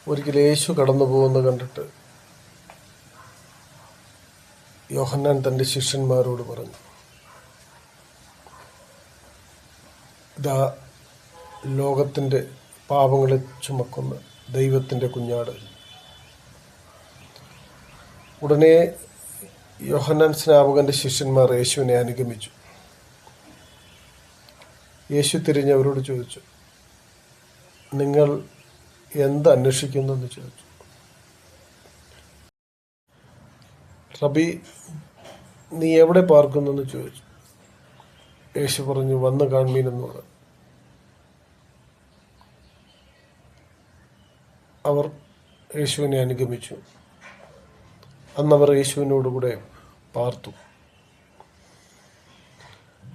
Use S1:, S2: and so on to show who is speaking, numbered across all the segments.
S1: ഒരിക്കൽ യേശു കടന്നു പോകുന്നത് കണ്ടിട്ട് യോഹന്നാൻ തൻ്റെ ശിഷ്യന്മാരോട് പറഞ്ഞു, ഇതാ ലോകത്തിൻ്റെ പാപങ്ങളെ ചുമക്കുന്ന ദൈവത്തിൻ്റെ കുഞ്ഞാട്. ഉടനെ യോഹന്നാൻ സ്നാപകൻ്റെ ശിഷ്യന്മാർ യേശുവിനെ അനുഗമിച്ചു. യേശു തിരിഞ്ഞ് അവരോട് ചോദിച്ചു, നിങ്ങൾ എന്ത് അന്വേഷിക്കുന്നു എന്ന് ചോദിച്ചു. റബി, നീ എവിടെ പാർക്കുന്നു എന്ന് ചോദിച്ചു. യേശു പറഞ്ഞു, വന്ന് കാൺമീനെന്ന് പറഞ്ഞു. അവർ യേശുവിനെ അനുഗമിച്ചു. അന്നവർ യേശുവിനോടുകൂടെ പാർത്തു.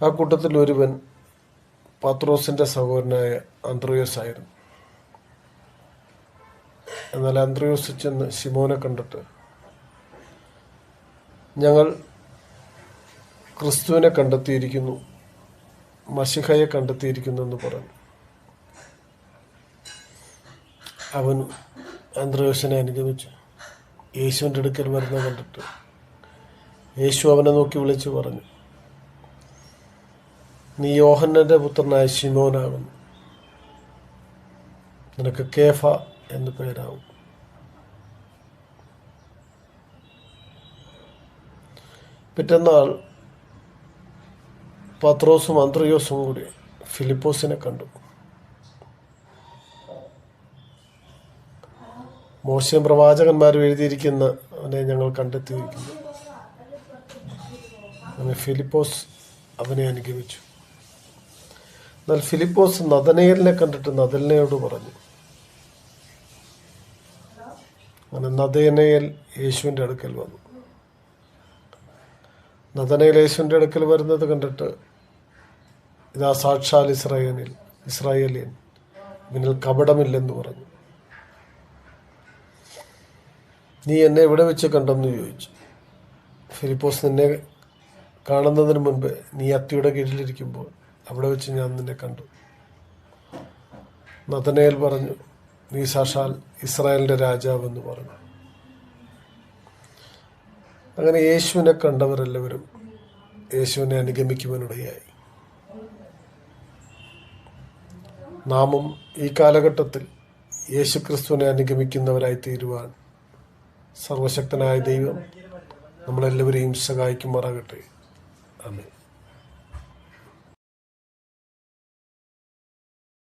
S1: ആ കൂട്ടത്തിൽ ഒരുവൻ പത്രോസിൻ്റെ സഹോദരനായ അന്ത്രയോസ് ആയിരുന്നു. എന്നാൽ അന്ത്രയോസ് ചെന്ന് ശിമോനെ കണ്ടിട്ട്, ഞങ്ങൾ ക്രിസ്തുവിനെ കണ്ടെത്തിയിരിക്കുന്നു, മശിഹയെ കണ്ടെത്തിയിരിക്കുന്നു എന്ന് പറഞ്ഞു. അവൻ അന്ത്രയോസിനെ അനുഗമിച്ചു. യേശുവിൻ്റെ അടുക്കൽ വരുന്ന കണ്ടിട്ട് യേശു അവനെ നോക്കി വിളിച്ചു പറഞ്ഞു, നീ യോഹന്നാന്റെ പുത്രനായ ശിമോനാകുന്നു, നിനക്ക് കേഫ എന്ന് പേരാവും. പിറ്റന്നാൾ പത്രോസും അന്ത്രയോസും കൂടി ഫിലിപ്പോസിനെ കണ്ടു. മോശയും പ്രവാചകന്മാരും എഴുതിയിരിക്കുന്ന അവനെ ഞങ്ങൾ കണ്ടെത്തിയിരിക്കുന്നു. അങ്ങനെ ഫിലിപ്പോസ് അവനെ അനുഗമിച്ചു. എന്നാൽ ഫിലിപ്പോസ് നഥനയേലിനെ കണ്ടിട്ട് നഥനയേലോട് പറഞ്ഞു. അങ്ങനെ നഥനയേൽ യേശുവിൻ്റെ അടുക്കൽ വന്നു. നഥനയേൽ യേശുവിൻ്റെ അടുക്കൽ വരുന്നത് കണ്ടിട്ട്, ഇതാ സാക്ഷാൽ ഇസ്രായേലിയൻ, ഇവനിൽ കപടമില്ലെന്ന് പറഞ്ഞു. നീ എന്നെ എവിടെ വെച്ച് കണ്ടെന്ന് ചോദിച്ചു. ഫിലിപ്പോസ്, നിന്നെ കാണുന്നതിന് മുൻപ് നീ അത്തിയുടെ കീഴിലിരിക്കുമ്പോൾ അവിടെ വെച്ച് ഞാൻ നിന്നെ കണ്ടു. നഥനയേൽ പറഞ്ഞു, നീ സാക്ഷാൽ ഇസ്രായേലിൻ്റെ രാജാവെന്ന് പറഞ്ഞു. അങ്ങനെ യേശുവിനെ കണ്ടവരെല്ലാവരും യേശുവിനെ അനുഗമിക്കുവാനിടയായി. നാമും ഈ കാലഘട്ടത്തിൽ യേശുക്രിസ്തുവിനെ അനുഗമിക്കുന്നവരായി തീരുവാൻ സർവശക്തനായ ദൈവം നമ്മളെല്ലാവരെയും സഹായിക്കുമാറാകട്ടെ. ആമേൻ.